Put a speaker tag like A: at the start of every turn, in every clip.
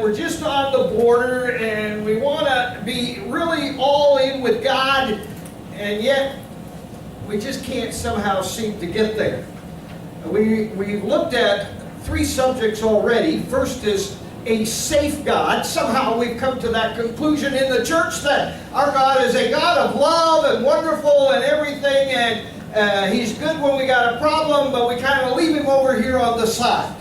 A: we're just on the border and we want to be really all in with God, and yet we just can't somehow seem to get there. We've looked at three subjects already. First is a safe God. Somehow we've come to that conclusion in the church that our God is a God of love and wonderful and everything, and He's good when we got a problem, but we kind of leave Him over here on the side.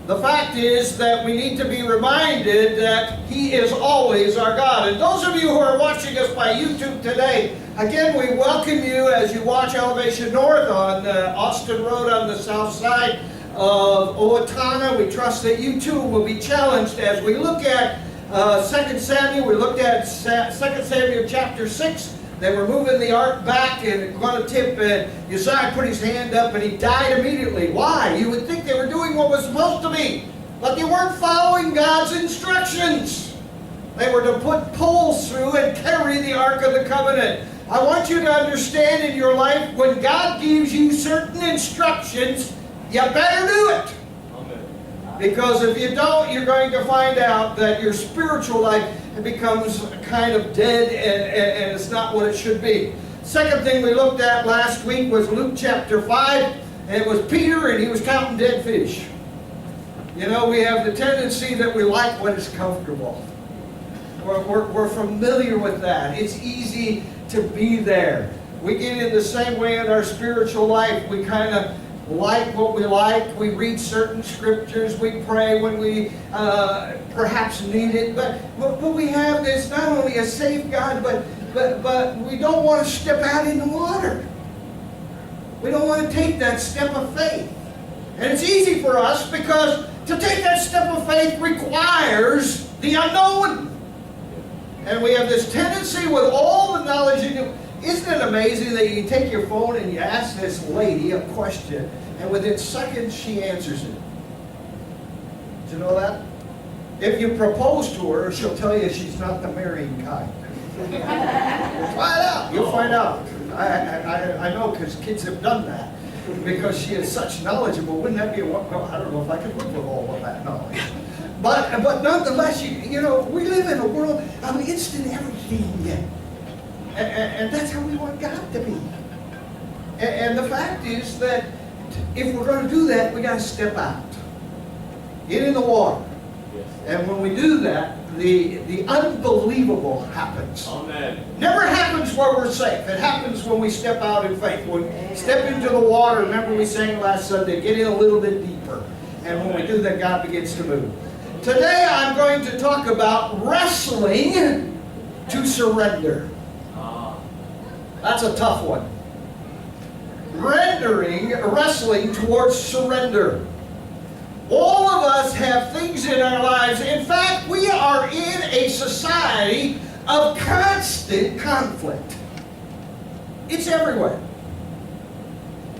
A: The fact is that we need to be reminded that He is always our God. And those of you who are watching us by YouTube today, again, we welcome you as you watch Elevation North on Austin Road on the south side of Owatonna. We trust that you too will be challenged as we look at 2 Samuel. We looked at 2 Samuel chapter 6. They were moving the ark back and going to tip, and Uzziah put his hand up and he died immediately. Why? You would think they were doing what was supposed to be, but they weren't following God's instructions. They were to put poles through and carry the Ark of the Covenant. I want you to understand in your life, when God gives you certain instructions, you better do it. Because if you don't, you're going to find out that your spiritual life becomes kind of dead and it's not what it should be. Second thing we looked at last week was Luke chapter 5. And it was Peter, and he was counting dead fish. You know, we have the tendency that we like what is comfortable. We're familiar with that. It's easy to be there. We get in the same way in our spiritual life. We kind of like what we like. We read certain scriptures. We pray when we perhaps need it. But we have this, not only a safe God, but we don't want to step out in the water. We don't want to take that step of faith. And it's easy for us because to take that step of faith requires the unknown. And we have this tendency with all the knowledge you do. Isn't it amazing that you take your phone and you ask this lady a question, and within seconds she answers it? Did you know that? If you propose to her, she'll tell you she's not the marrying kind. Try it out. You'll find out. I know, because kids have done that. Because she is such knowledgeable. Wouldn't that be well, I don't know if I could live with all of that knowledge. But nonetheless, you know, we live in a world of instant everything. And that's how we want God to be. And the fact is that if we're going to do that, we got to step out. Get in the water. And when we do that, the unbelievable happens.
B: Amen.
A: Never happens where we're safe. It happens when we step out in faith. When we step into the water, remember we sang last Sunday, get in a little bit deeper. And when we do that, God begins to move. Today I'm going to talk about wrestling to surrender. That's a tough one. Wrestling towards surrender. All of us have things in our lives. In fact, we are in a society of constant conflict. It's everywhere.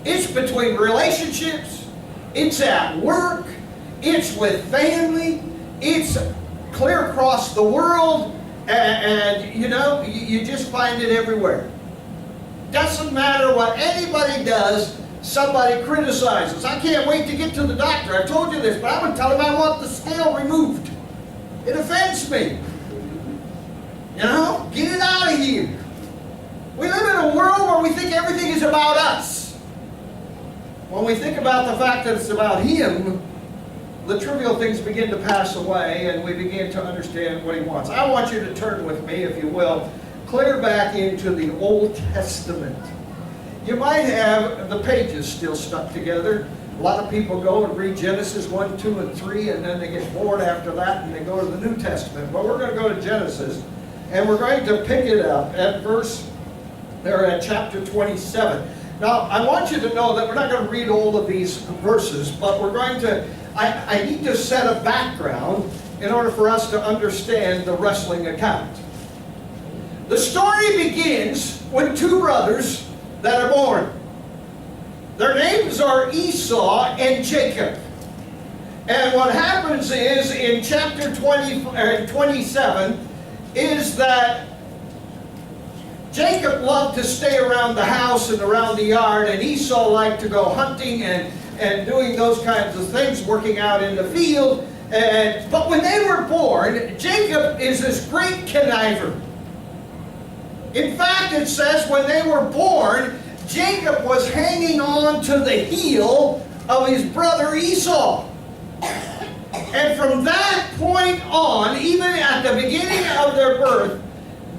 A: It's between relationships. It's at work. It's with family. It's clear across the world. And you know, you just find it everywhere. Doesn't matter what anybody does, somebody criticizes. I can't wait to get to the doctor. I told you this, but I'm going to tell him I want the scale removed. It offends me. You know? Get it out of here. We live in a world where we think everything is about us. When we think about the fact that it's about Him, the trivial things begin to pass away and we begin to understand what He wants. I want you to turn with me, if you will, clear back into the Old Testament. You might have the pages still stuck together. A lot of people go and read Genesis 1, 2, and 3, and then they get bored after that and they go to the New Testament. But we're going to go to Genesis, and we're going to pick it up at chapter 27. Now, I want you to know that we're not going to read all of these verses, but we're going to, I need to set a background in order for us to understand the wrestling account. The story begins with two brothers that are born. Their names are Esau and Jacob. And what happens is, in chapter 27, is that Jacob loved to stay around the house and around the yard, and Esau liked to go hunting and doing those kinds of things, working out in the field. But when they were born, Jacob is this great conniver. In fact, it says when they were born, Jacob was hanging on to the heel of his brother Esau. And from that point on, even at the beginning of their birth,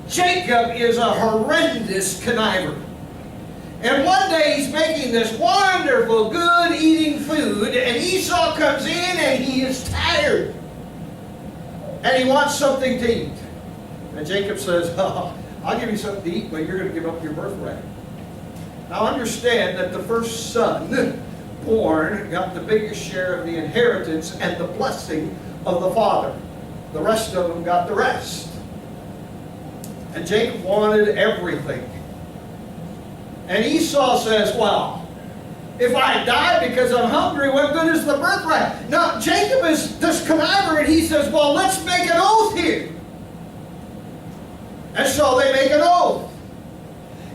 A: Jacob is a horrendous conniver. And one day he's making this wonderful, good eating food, and Esau comes in and he is tired. And he wants something to eat. And Jacob says, oh, I'll give you something to eat, but you're going to give up your birthright. Now understand that the first son born got the biggest share of the inheritance and the blessing of the father. The rest of them got the rest. And Jacob wanted everything. And Esau says, well, if I die because I'm hungry, what good is the birthright? Now, Jacob is this conniver, and he says, well, let's make an oath here. And so they make an oath.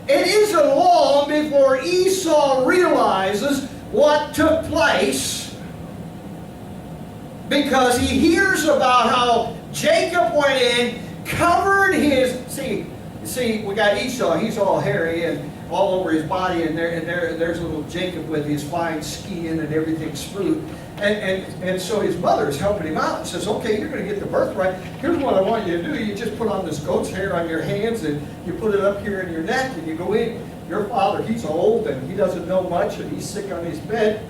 A: It isn't long before Esau realizes what took place, because he hears about how Jacob went in, covered his... See, we got Esau, he's all hairy and all over his body, and there's little Jacob with his fine skin and everything smooth. And so his mother is helping him out and says, okay, you're going to get the birthright. Here's what I want you to do. You just put on this goat's hair on your hands, and you put it up here in your neck, and you go in. Your father, he's old, and he doesn't know much, and he's sick on his bed.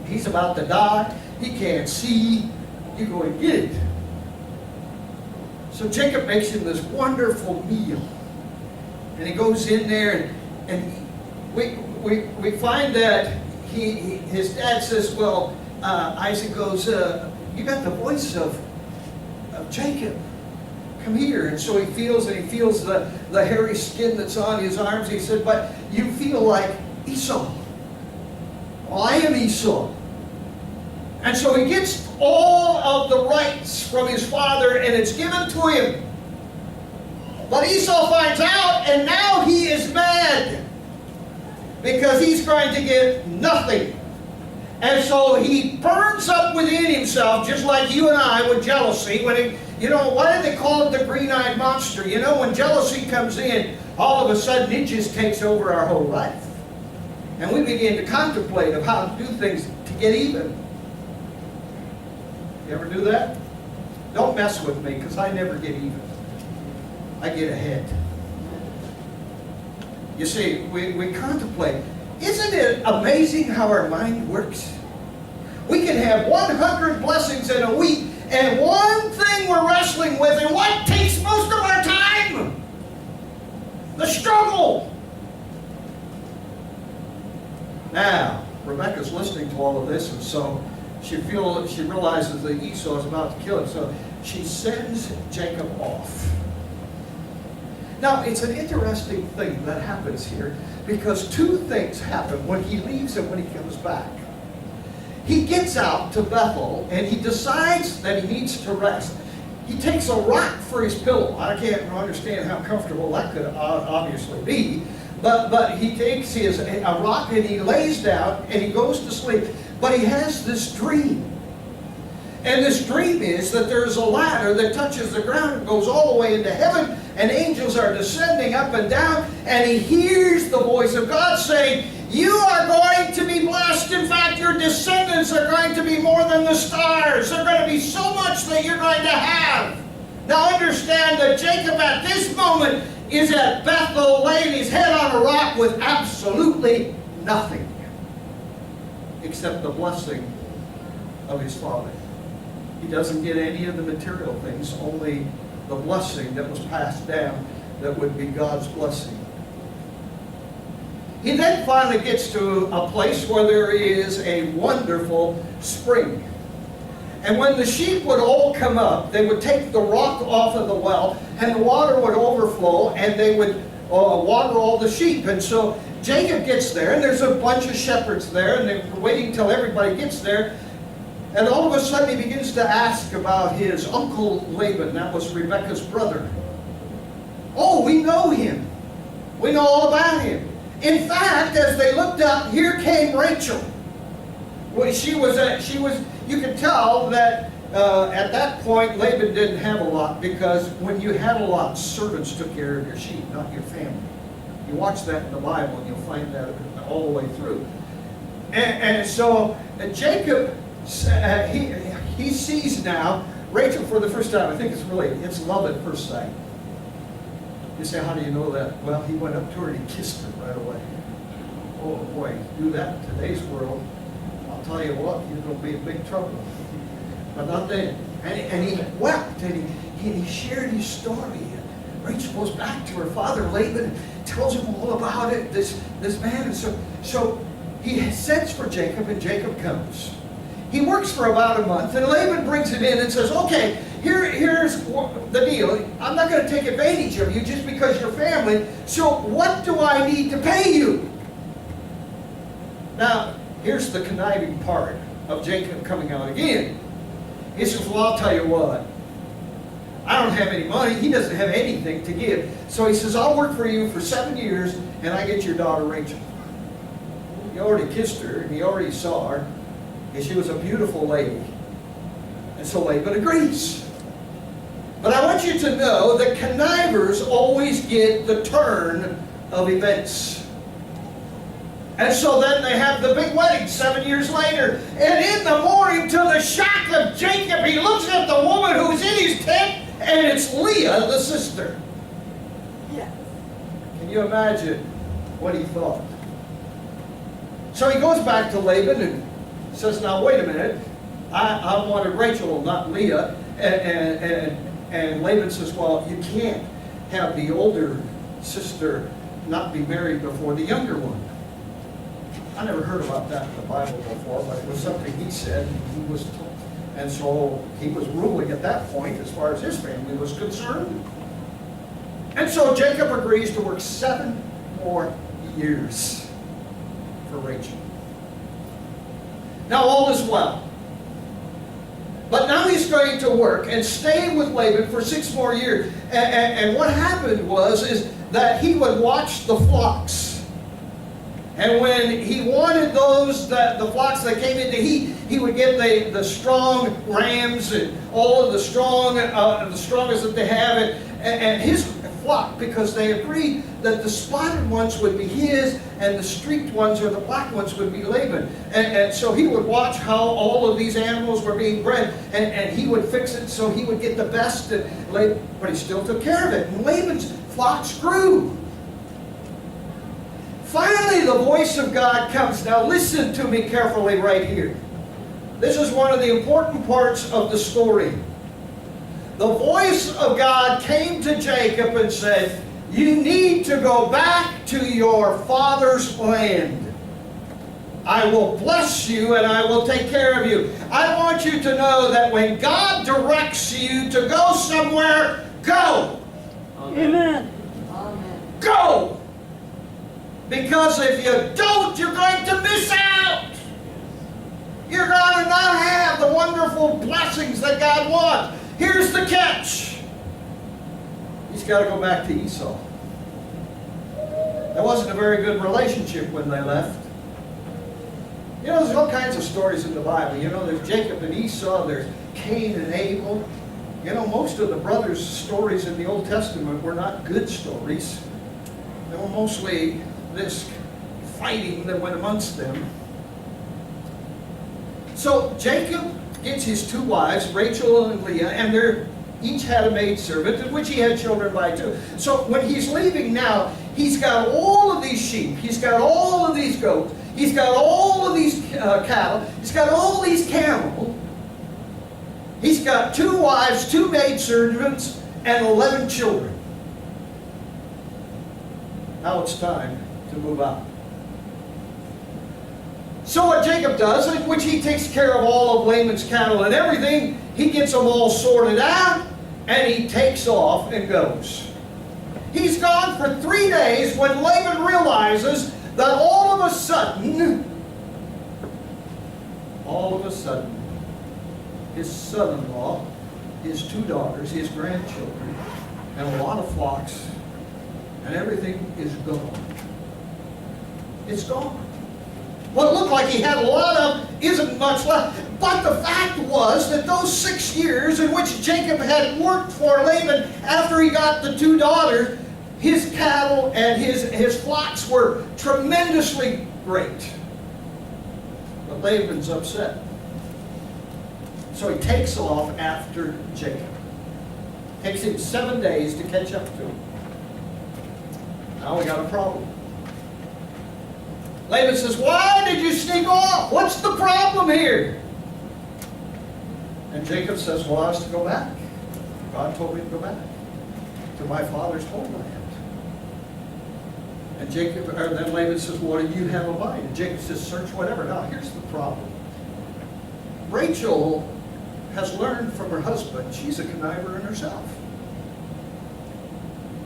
A: He's about to die. He can't see. You go and get it. So Jacob makes him this wonderful meal. And he goes in there, and we find that his dad says, well, Isaac goes, you got the voice of Jacob. Come here. And so he feels the hairy skin that's on his arms. He said, but you feel like Esau. Well, I am Esau. And so he gets all of the rights from his father, and it's given to him. But Esau finds out, and now he is mad, because he's going to get nothing. And so he burns up within himself, just like you and I with jealousy. When he, why do they call it the green-eyed monster? When jealousy comes in, all of a sudden it just takes over our whole life. And we begin to contemplate of how to do things to get even. You ever do that? Don't mess with me, because I never get even. I get ahead. You see, we contemplate. Isn't it amazing how our mind works? We can have 100 blessings in a week, and one thing we're wrestling with, and what takes most of our time? The struggle. Now, Rebecca's listening to all of this, and so she realizes that Esau is about to kill him, so she sends Jacob off. Now, it's an interesting thing that happens here, because two things happen when he leaves and when he comes back. He gets out to Bethel, and he decides that he needs to rest. He takes a rock for his pillow. I can't understand how comfortable that could obviously be, but he takes a rock and he lays down and he goes to sleep. But he has this dream. And this dream is that there's a ladder that touches the ground and goes all the way into heaven, and angels are descending up and down, and he hears the voice of God saying, you are going to be blessed. In fact, your descendants are going to be more than the stars. They're going to be so much that you're going to have. Now understand that Jacob at this moment is at Bethel, laying his head on a rock with absolutely nothing except the blessing of his father. He doesn't get any of the material things, only the blessing that was passed down that would be God's blessing. He then finally gets to a place where there is a wonderful spring. And when the sheep would all come up, they would take the rock off of the well, and the water would overflow, and they would water all the sheep. And so Jacob gets there, and there's a bunch of shepherds there, and they're waiting till everybody gets there. And all of a sudden he begins to ask about his uncle Laban. That was Rebekah's brother. Oh, we know him. We know all about him. In fact, as they looked up, here came Rachel. Well, she was. You could tell that At that point, Laban didn't have a lot, because when you had a lot, servants took care of your sheep, not your family. You watch that in the Bible, and you'll find that all the way through. And so Jacob, he sees now Rachel for the first time. I think it's love at first sight. You say, how do you know that? Well, he went up to her and he kissed her right away. Oh boy, do that in today's world, I'll tell you what, you're going to be in big trouble. But not then. And he wept, and he shared his story. And Rachel goes back to her father Laban and tells him all about it, this man. And so he sends for Jacob, and Jacob comes. He works for about a month, and Laban brings him in and says, okay, here's the deal. I'm not going to take advantage of you just because you're family, so what do I need to pay you? Now, here's the conniving part of Jacob coming out again. He says, well, I'll tell you what. I don't have any money. He doesn't have anything to give. So he says, I'll work for you for 7 years, and I get your daughter Rachel. He already kissed her, and he already saw her, and she was a beautiful lady. And so Laban agrees. But I want you to know that connivers always get the turn of events. And so then they have the big wedding 7 years later. And in the morning, to the shock of Jacob, he looks at the woman who's in his tent, and it's Leah, the sister.
B: Yes.
A: Can you imagine what he thought? So he goes back to Laban and says, now wait a minute. I wanted Rachel, not Leah. And Laban says, well, you can't have the older sister not be married before the younger one. I never heard about that in the Bible before, but it was something he said, and he was told. And so he was ruling at that point as far as his family was concerned. And so Jacob agrees to work 7 more years for Rachel. Now all is well. But now he's going to work and stay with Laban for 6 more years. And what happened is that he would watch the flocks. And when he wanted the flocks that came into heat, he would get the strong rams and all of the strongest that they have, and his flock, because they agreed that the spotted ones would be his, and the streaked ones or the black ones would be Laban. And so he would watch how all of these animals were being bred, and he would fix it so he would get the best, but he still took care of it. And Laban's flocks grew. Finally, the voice of God comes. Now listen to me carefully right here. This is one of the important parts of the story. The voice of God came to Jacob and said, you need to go back to your father's land. I will bless you and I will take care of you. I want you to know that when God directs you to go somewhere, go.
B: Amen.
C: Amen.
A: Go. Because if you don't, you're going to miss out. You're going to not have the wonderful blessings that God wants. Here's the catch. He's got to go back to Esau. That wasn't a very good relationship when they left. You know, there's all kinds of stories in the Bible. You know, there's Jacob and Esau, there's Cain and Abel. You know, most of the brothers' stories in the Old Testament were not good stories. They were mostly this fighting that went amongst them. So Jacob gets his 2 wives, Rachel and Leah, and they each had a maidservant, in which he had children by too. So when he's leaving now, he's got all of these sheep, he's got all of these goats, he's got all of these cattle, he's got all these camels, he's got 2 wives, 2 maidservants, and 11 children. Now it's time to move out. So what Jacob does, in which he takes care of all of Laban's cattle and everything, he gets them all sorted out, and he takes off and goes. He's gone for 3 days when Laban realizes that all of a sudden, his son-in-law, his 2 daughters, his grandchildren, and a lot of flocks, and everything is gone. It's gone. What looked like he had a lot of isn't much left. But the fact was that those 6 years in which Jacob had worked for Laban after he got the 2 daughters, his cattle and his flocks were tremendously great. But Laban's upset. So he takes off after Jacob. Takes him 7 days to catch up to him. Now we got a problem. Laban says, "Why did you sneak off? What's the problem here?" And Jacob says, "Well, I was to go back. God told me to go back to my father's homeland." And then Laban says, "What do you have a mind?" And Jacob says, "Search whatever." Now, here's the problem. Rachel has learned from her husband she's a conniver in herself.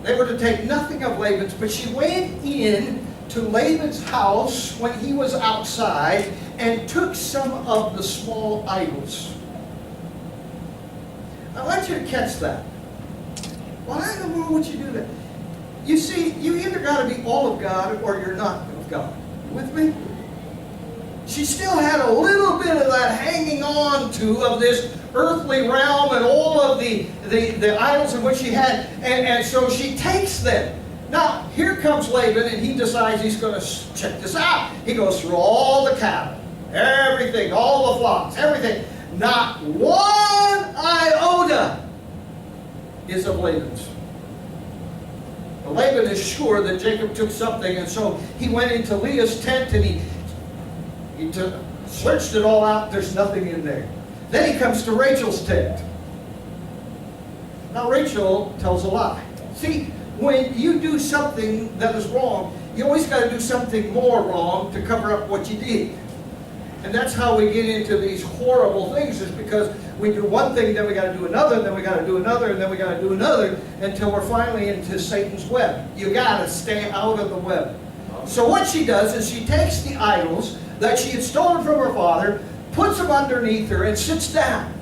A: They were to take nothing of Laban's, but she went in to Laban's house when he was outside and took some of the small idols. I want you to catch that. Why in the world would you do that? You see, you either got to be all of God or you're not of God. You with me? She still had a little bit of that hanging on to of this earthly realm and all of the idols in which she had, and so she takes them. Now, here comes Laban, and he decides he's going to check this out. He goes through all the cattle, everything, all the flocks, everything. Not one iota is of Laban's. But Laban is sure that Jacob took something, and so he went into Leah's tent and he searched it all out. There's nothing in there. Then he comes to Rachel's tent. Now Rachel tells a lie. See, when you do something that is wrong, you always got to do something more wrong to cover up what you did. And that's how we get into these horrible things, is because we do one thing, then we got to do another, and then we got to do another, and then we got to do another, until we're finally into Satan's web. You got to stay out of the web. So what she does is she takes the idols that she had stolen from her father, puts them underneath her, and sits down.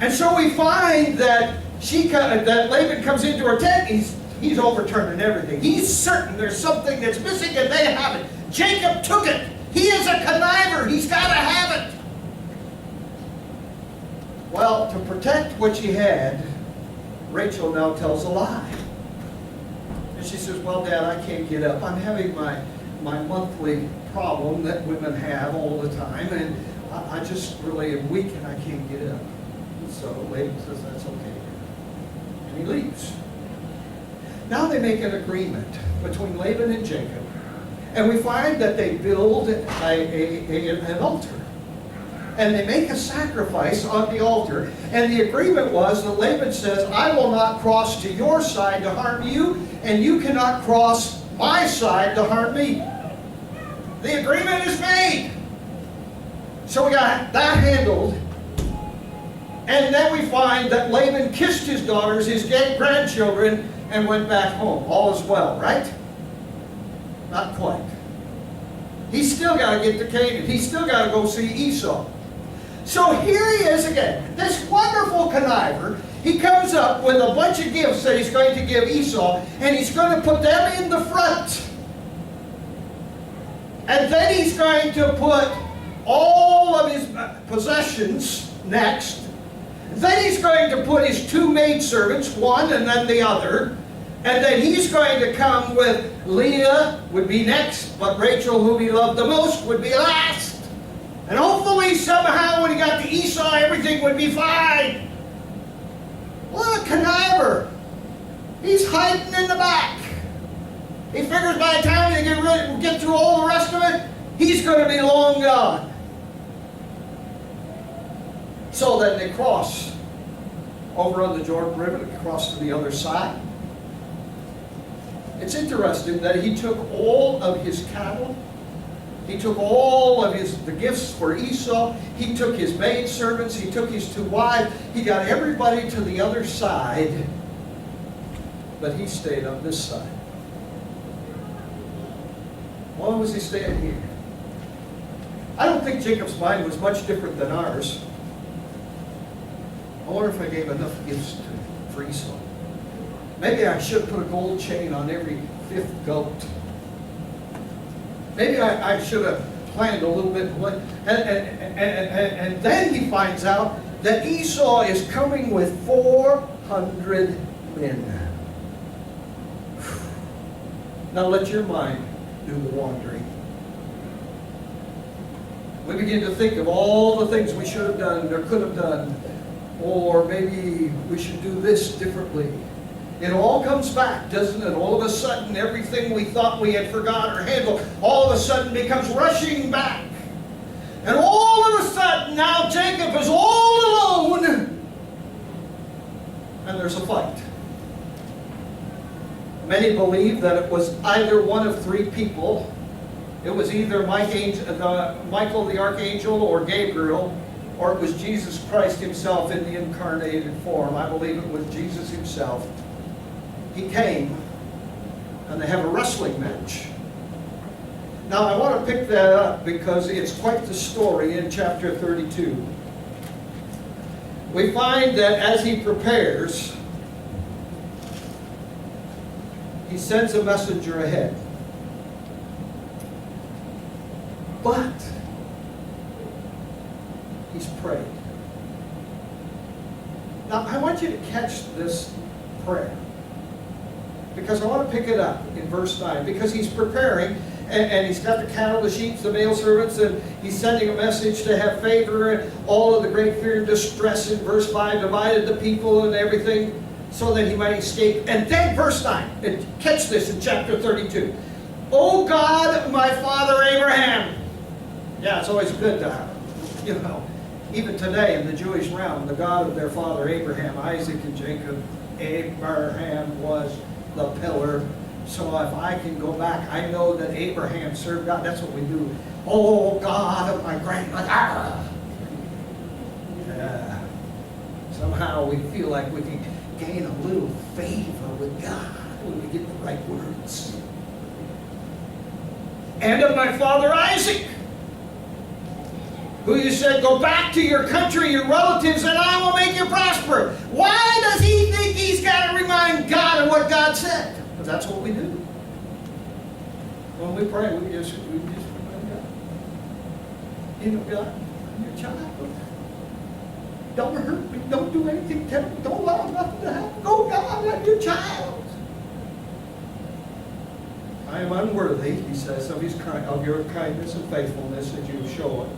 A: And so we find that that Laban comes into her tent. He's overturning everything. He's certain there's something that's missing, and they have it. Jacob took it. He is a conniver. He's got to have it. Well, to protect what she had, Rachel now tells a lie. And she says, "Well, Dad, I can't get up. I'm having my monthly problem that women have all the time, and I just really am weak and I can't get up." And so Laban says, "That's okay." And he leaves. Now they make an agreement between Laban and Jacob. And we find that they build an altar. And they make a sacrifice on the altar. And the agreement was that Laban says, "I will not cross to your side to harm you, and you cannot cross my side to harm me." The agreement is made. So we got that handled. And then we find that Laban kissed his daughters, his grandchildren, and went back home. All is well, right? Not quite. He's still got to get to Canaan. He's still got to go see Esau. So here he is again, this wonderful conniver. He comes up with a bunch of gifts that he's going to give Esau, and he's going to put them in the front. And then he's going to put all of his possessions next. Then he's going to put his 2 maidservants, one and then the other. And then he's going to come with Leah would be next, but Rachel, whom he loved the most, would be last. And hopefully somehow when he got to Esau, everything would be fine. What a conniver. He's hiding in the back. He figures by the time they get through all the rest of it, he's going to be long gone. So then they cross over on the Jordan River, they cross to the other side. It's interesting that he took all of his cattle, he took all of the gifts for Esau, he took his maidservants, he took his 2 wives, he got everybody to the other side, but he stayed on this side. Why was he staying here? I don't think Jacob's mind was much different than ours. I wonder if I gave enough gifts for Esau. Maybe I should have put a gold chain on every 5th goat. Maybe I should have planned a little bit. And then he finds out that Esau is coming with 400 men. Now let your mind do the wandering. We begin to think of all the things we should have done or could have done, or maybe we should do this differently. It all comes back, doesn't it? All of a sudden, everything we thought we had forgotten or handled, all of a sudden becomes rushing back. And all of a sudden, now Jacob is all alone, and there's a fight. Many believe that it was either one of three people. It was either Michael the Archangel or Gabriel, or it was Jesus Christ himself in the incarnated form. I believe it was Jesus himself. He came, and they have a wrestling match. Now I want to pick that up because it's quite the story in chapter 32. We find that as he prepares, he sends a messenger ahead. But he's prayed. Now I want you to catch this prayer, because I want to pick it up in verse 9, because he's preparing, and he's got the cattle, the sheep, the male servants, and he's sending a message to have favor, and all of the great fear and distress in verse 5, divided the people and everything, so that he might escape. And then verse 9, and catch this in chapter 32. O God, my father Abraham. Yeah, it's always good to have, even today in the Jewish realm, the God of their father Abraham, Isaac, and Jacob. Abraham was the pillar. So if I can go back, I know that Abraham served God. That's what we do. Oh, God of my grandmother. Somehow we feel like we can gain a little favor with God when we get the right words. And of my father Isaac, who you said, go back to your country, your relatives, and I will make you prosper. Why does he think he's got to remind God of what God said? But that's what we do. When we pray, we just remind God. God, I'm your child. Don't hurt me. Don't do anything. Don't allow nothing to happen. Oh, God, I'm your child. I am unworthy, he says, of your kindness and faithfulness that you show it.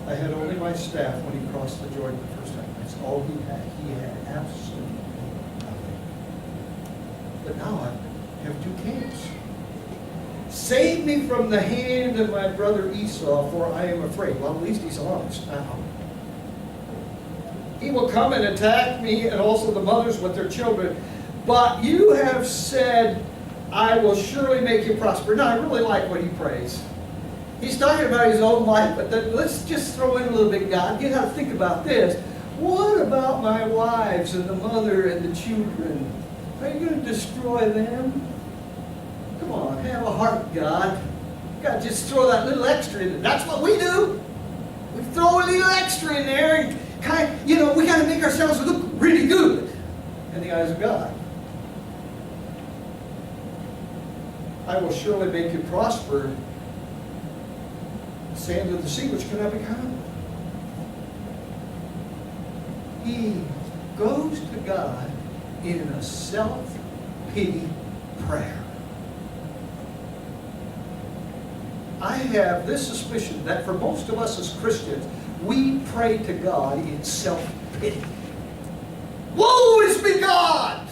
A: I had only my staff when he crossed the Jordan the first time. That's all he had. He had absolutely nothing. But now I have two camps. Save me from the hand of my brother Esau, for I am afraid. Well, at least he's honest now. He will come and attack me and also the mothers with their children. But you have said, I will surely make you prosper. Now, I really like what he prays. He's talking about his own life, but then let's just throw in a little bit, God. You got to think about this. What about my wives and the mother and the children? Are you going to destroy them? Come on, have a heart, God. God, just throw that little extra in there. That's what we do. We throw a little extra in there and we got to make ourselves look really good in the eyes of God. I will surely make you prosper. Sand of the sea, which cannot be counted. He goes to God in a self-pity prayer. I have this suspicion that for most of us as Christians, we pray to God in self-pity. Woe is me, God!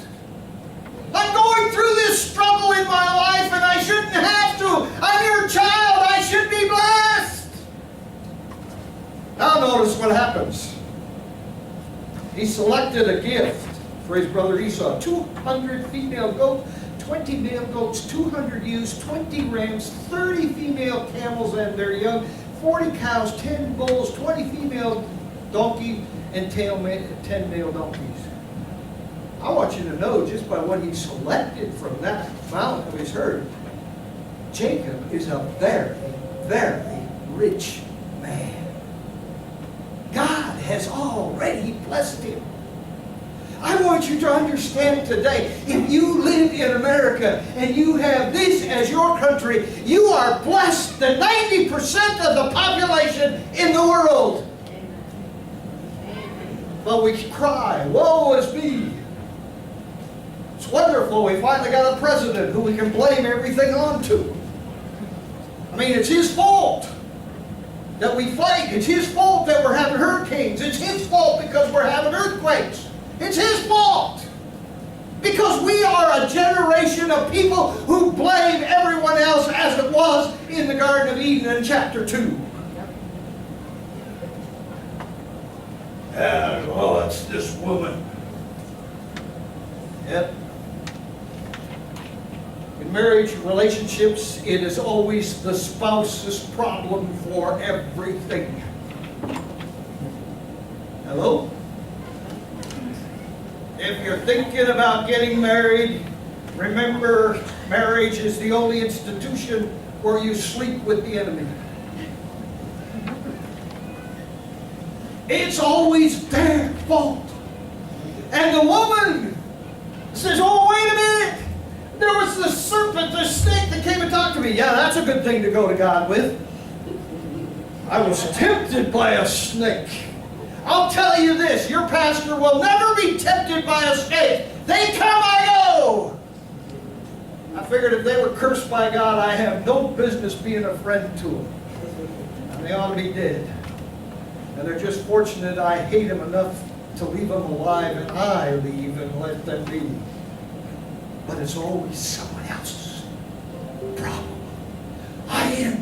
A: I'm going through this struggle in my life and I shouldn't have to. I'm your child. I should be blessed. Now notice what happens. He selected a gift for his brother Esau. 200 female goats, 20 male goats, 200 ewes, 20 rams, 30 female camels and their young, 40 cows, 10 bulls, 20 female donkeys, and 10 male donkeys. I want you to know, just by what he selected from that amount of his herd, Jacob is a very, very rich man. God has already blessed him. I want you to understand today, if you live in America and you have this as your country, you are blessed than 90% of the population in the world. But we cry, woe is me. It's wonderful. We finally got a president who we can blame everything on to. I mean, it's his fault that we fight. It's his fault that we're having hurricanes. It's his fault because we're having earthquakes. It's his fault. Because we are a generation of people who blame everyone else, as it was in the Garden of Eden in chapter 2. Oh, it's this woman. Yep. In marriage relationships, it is always the spouse's problem for everything. Hello? If you're thinking about getting married, remember, marriage is the only institution where you sleep with the enemy. It's always their fault. And the woman says, oh, wait a minute. There was the serpent, the snake that came and talked to me. Yeah, that's a good thing to go to God with. I was tempted by a snake. I'll tell you this, your pastor will never be tempted by a snake. They come, I go. I figured if they were cursed by God, I have no business being a friend to them. And they ought to be dead. And they're just fortunate I hate them enough to leave them alive, and I leave and let them be. But it's always someone else's problem.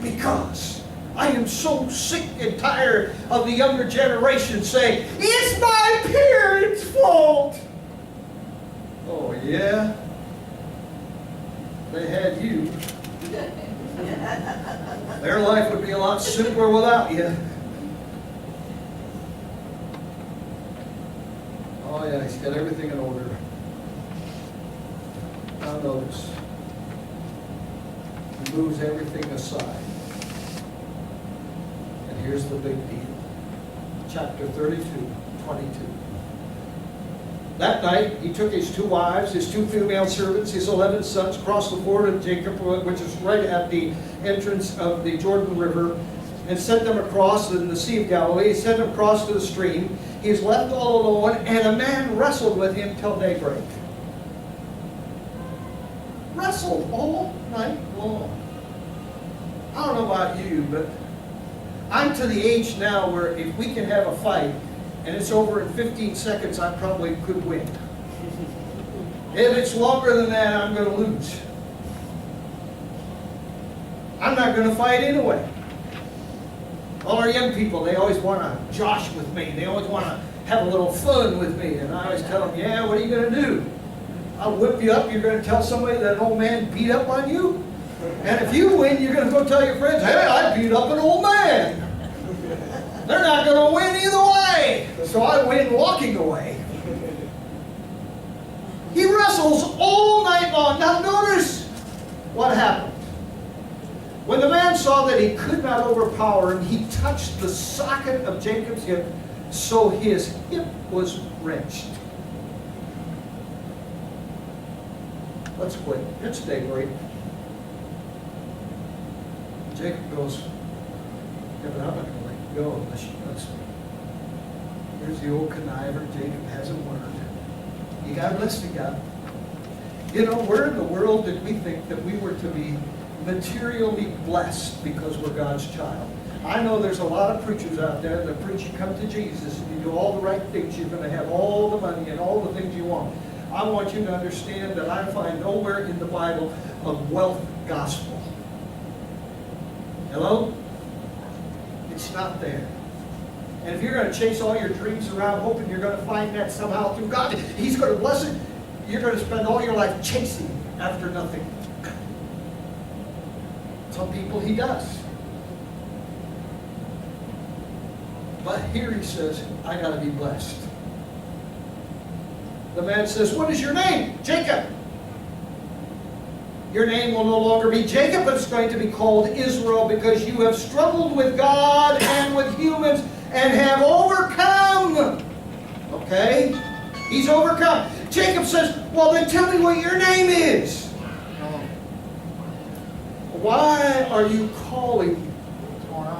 A: Because I am so sick and tired of the younger generation saying, it's my parents' fault. Oh, yeah? They had you. Their life would be a lot simpler without you. Oh, yeah, he's got everything in order. Now notice, he moves everything aside. And here's the big deal. Chapter 32, 22. That night, he took his 2 wives, his 2 female servants, his 11 sons, crossed the ford of Jacob, which is right at the entrance of the Jordan River, and sent them across in the Sea of Galilee. He sent them across to the stream. He is left all alone, and a man wrestled with him till daybreak. Wrestled all night long. I don't know about you, but I'm to the age now where if we can have a fight and it's over in 15 seconds, I probably could win. If it's longer than that, I'm going to lose. I'm not going to fight anyway. All our young people, they always want to josh with me. They always want to have a little fun with me. And I always tell them, yeah, what are you going to do? I'll whip you up. You're going to tell somebody that an old man beat up on you? And if you win, you're going to go tell your friends, hey, I beat up an old man. They're not going to win either way. So I win walking away. He wrestles all night long. Now notice what happened. When the man saw that he could not overpower him, he touched the socket of Jacob's hip, so his hip was wrenched. Let's quit. It's daybreak. Jacob goes, yeah, but I'm not going to let you go unless you bless me. Here's the old conniver. Jacob hasn't learned. You got to bless me, God. You know, we're in the world that we think that we were to be materially blessed because we're God's child. I know there's a lot of preachers out there that preach you come to Jesus and you do all the right things, you're going to have all the money and all the things you want. I want you to understand that I find nowhere in the Bible a wealth gospel. Hello? It's not there. And if you're going to chase all your dreams around hoping you're going to find that somehow through God, He's going to bless it, you're going to spend all your life chasing after nothing. Some people He does. But here He says, I got to be blessed. The man says, what is your name? Jacob. Your name will no longer be Jacob, but it's going to be called Israel, because you have struggled with God and with humans and have overcome. Okay? He's overcome. Jacob says, well, then tell me what your name is. Why are you calling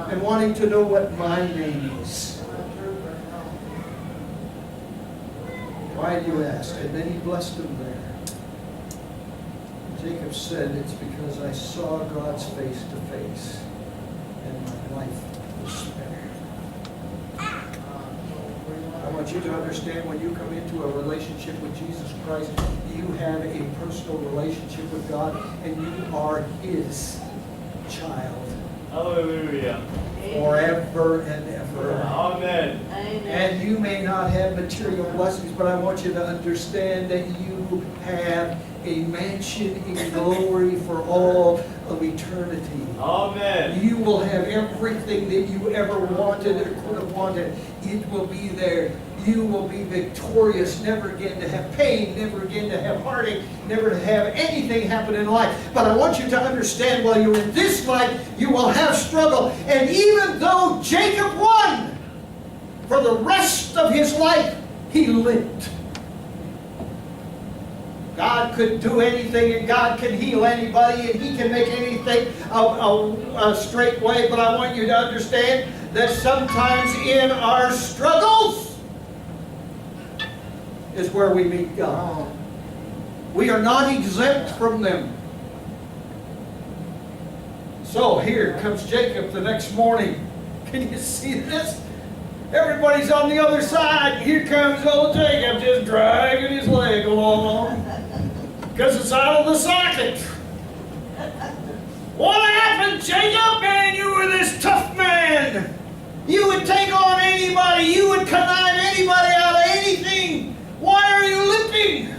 A: and wanting to know what my name is? Why do you ask? And then he blessed him there. Jacob said, it's because I saw God's face to face and my life was spared. I want you to understand, when you come into a relationship with Jesus Christ, you have a personal relationship with God and you are His child.
C: Hallelujah.
A: Forever and ever.
C: Amen.
A: And you may not have material blessings, but I want you to understand that you have a mansion in glory for all of eternity.
C: Amen.
A: You will have everything that you ever wanted or could have wanted. It will be there. You will be victorious, never again to have pain, never again to have heartache, never to have anything happen in life. But I want you to understand, while you're in this life, you will have struggle. And even though Jacob won, for the rest of his life, he limped. God could do anything, and God can heal anybody, and He can make anything a straight way. But I want you to understand that sometimes in our struggles is where we meet God. We are not exempt from them. So here comes Jacob the next morning. Can you see this? Everybody's on the other side. Here comes old Jacob just dragging his leg along because it's out of the socket. What happened, Jacob? Man, you were this tough man. You would take on anybody. You would connive anybody out of anything. Why are you limping?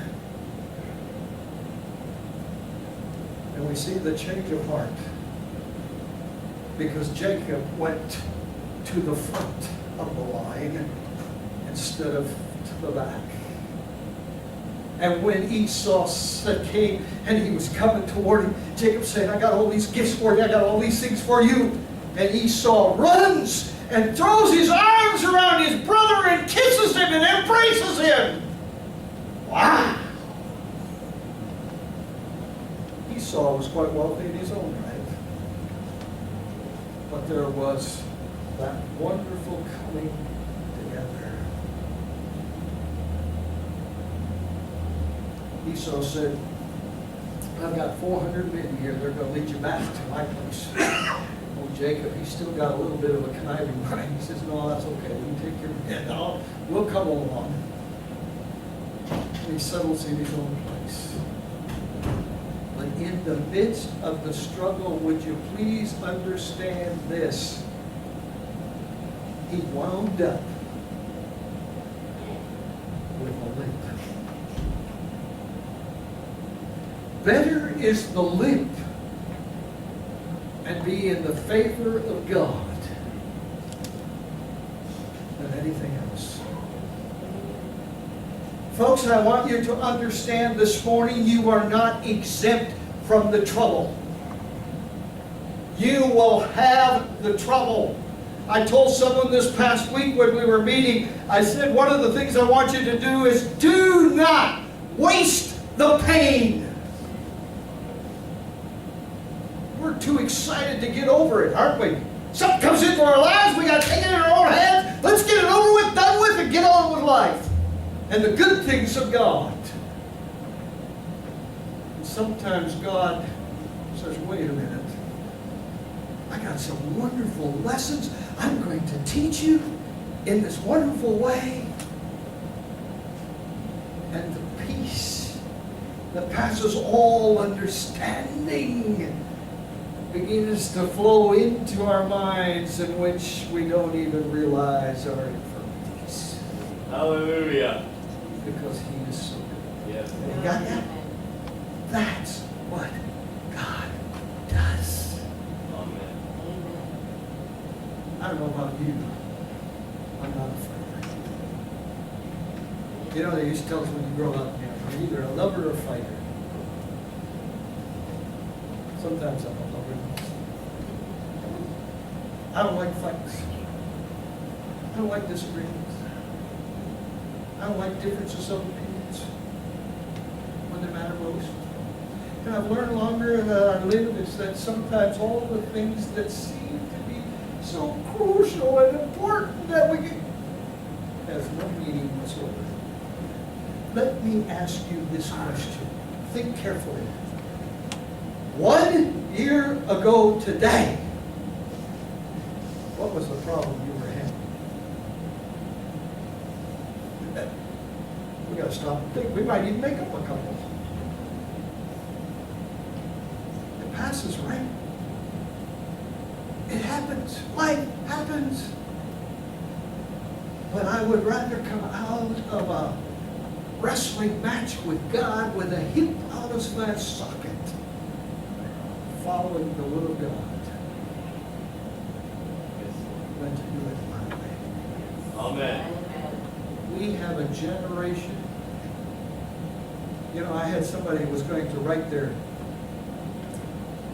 A: And we see the change of heart, because Jacob went to the front of the line instead of to the back. And when Esau came and he was coming toward him, Jacob said, I got all these gifts for you, I got all these things for you. And Esau runs and throws his arms around his brother and kisses him and embraces him. Wow! Esau was quite wealthy in his own right. But there was that wonderful coming together. Esau said, I've got 400 men here. They're going to lead you back to my place. Oh, Jacob, he's still got a little bit of a conniving mind. He says, no, that's okay. You take your men. We'll come along. And he settles in his own place. But in the midst of the struggle, would you please understand this? He wound up with a limp. Better is the limp and be in the favor of God than anything else. Folks, I want you to understand this morning, you are not exempt from the trouble. You will have the trouble. I told someone this past week when we were meeting, I said, one of the things I want you to do is do not waste the pain. We're too excited to get over it, aren't we? Something comes into our lives, we got to take it in our own hands. Let's get it over with, done with, and get on with life. And the good things of God. And sometimes God says, wait a minute. I got some wonderful lessons I'm going to teach you in this wonderful way. And the peace that passes all understanding begins to flow into our minds, in which we don't even realize our infirmities.
C: Hallelujah.
A: Because He is so good.
C: Yes.
A: And you got that? That's what God does.
C: Amen.
A: I don't know about you. I'm not afraid. You know, they used to tell us when you grow up, you're either a lover or a fighter. Sometimes I'm a lover. I don't like fights. I don't like disagreements. I don't like differences of opinions when they matter most. And I've learned longer that I live is that sometimes all the things that seem to be so crucial and important that we get has no meaning whatsoever. Let me ask you this question. Think carefully. 1 year ago today, what was the problem you were having? We got to stop and think. We might even make up a couple. It passes, right? It happens. Life happens. But I would rather come out of a wrestling match with God with a hip out of my socket, following the will of God, than to do it my way.
C: Amen.
A: We have a generation. You know, I had somebody who was going to write their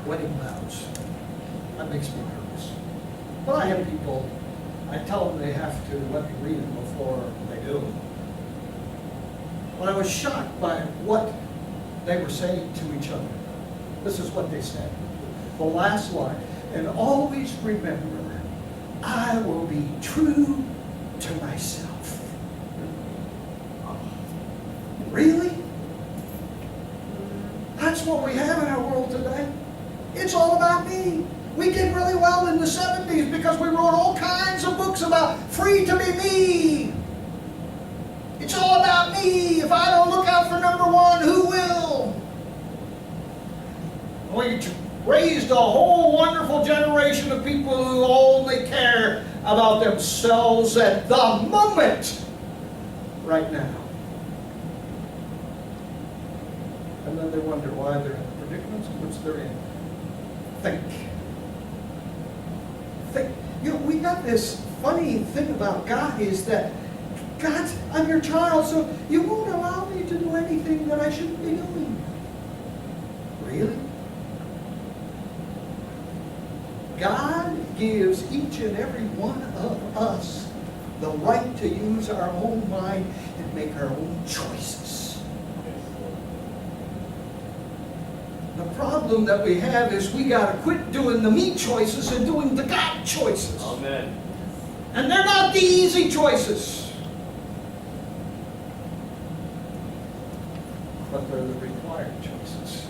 A: wedding vows. That makes me nervous. But I have people, I tell them they have to let me read them before they do. But I was shocked by what they were saying to each other. This is what they said. The last line, and always remember, I will be true to myself. Really? That's what we have in our world today. It's all about me. We did really well in the 70s because we wrote all kinds of books about free to be me. It's all about me. If I don't look out for number one, who will? We raised a whole wonderful generation of people who only care about themselves at the moment, right now. And then they wonder why they're in the predicaments in which they're in. Think. You know, we got this funny thing about God is that God's, I'm your child, so you won't allow me to do anything that I shouldn't be doing. Really? God gives each and every one of us the right to use our own mind and make our own choices. The problem that we have is we got to quit doing the me choices and doing the God choices.
C: Amen.
A: And they're not the easy choices. But they're the required choices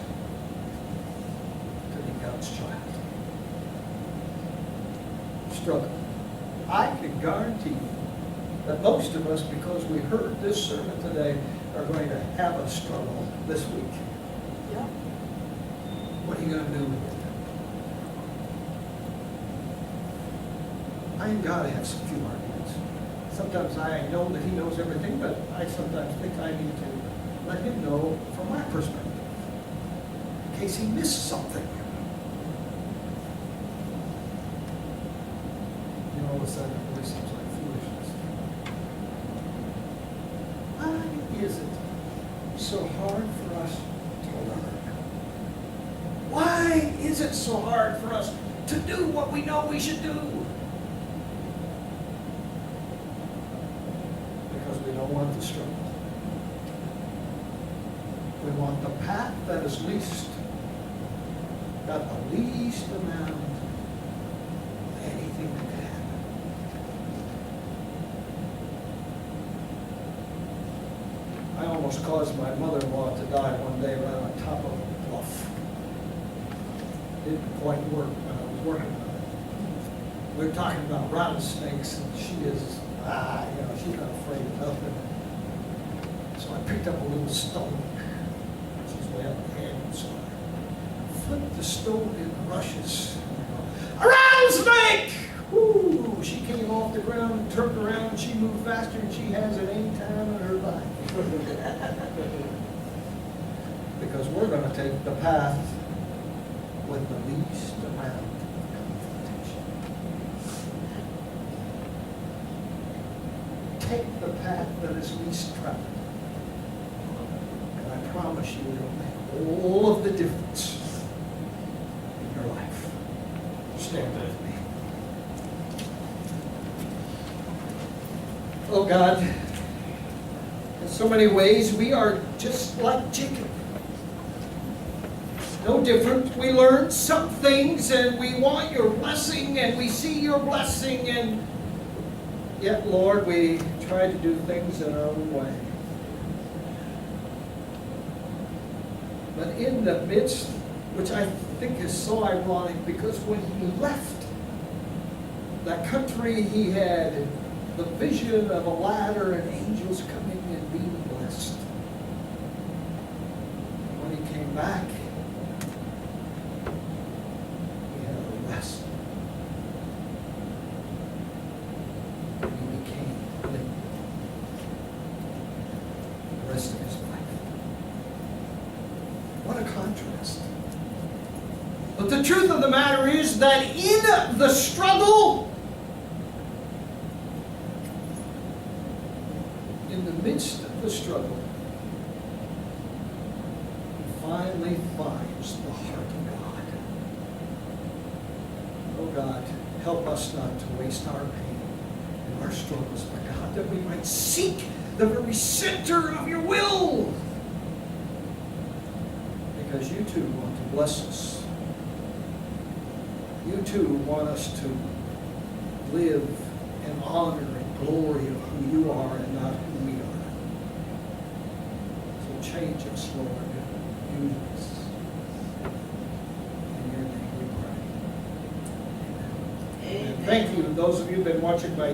A: to be God's child. Struggle. I can guarantee you that most of us, because we heard this sermon today, are going to have a struggle this week.
B: Yeah.
A: What are you going to do with it? I and God have some few arguments. Sometimes I know that He knows everything, but I sometimes think I need to let Him know from my perspective, in case He missed something. You know, all of a sudden it really seems like foolishness. Why is it so hard for us to learn? Why is it so hard for us to do what we know we should do? Because we don't want the struggle. We want the path that is least, got the least amount of anything that can happen. I almost caused my mother-in-law to die one day right on top of a bluff. Didn't quite work when I was working on it. We were talking about rattlesnakes, and she is, she's not afraid of nothing. So I picked up a little stone. She's way up ahead, so I flipped the stone in the rushes. A rattlesnake! Woo! She came off the ground and turned around, and she moved faster than she has at any time in her life. Because we're going to take the path with the least amount of confrontation. Take the path that is least traveled. And I promise you it'll make all of the difference in your life. Stand with me. Oh God, In so many ways, we are just like Jacob. No different. We learn some things and we want your blessing and we see your blessing, and yet, Lord, we try to do things in our own way. But in the midst, which I think is so ironic, because when he left that country, he had the vision of a ladder and angels coming and being blessed. When he came back, he had a rest. And he became living the rest of his life. What a contrast. But the truth of the matter is that in the struggle, in the midst of the struggle, he finally finds the heart of God. Oh God, help us not to waste our pain and our struggles, but God, that we might seek the very center of your will. Because you too want to bless us. You too want us to live in honor and glory of who you are and not who we are. So change us, Lord. Use us. In your name we pray. Amen. Thank you. Those of you who have been watching by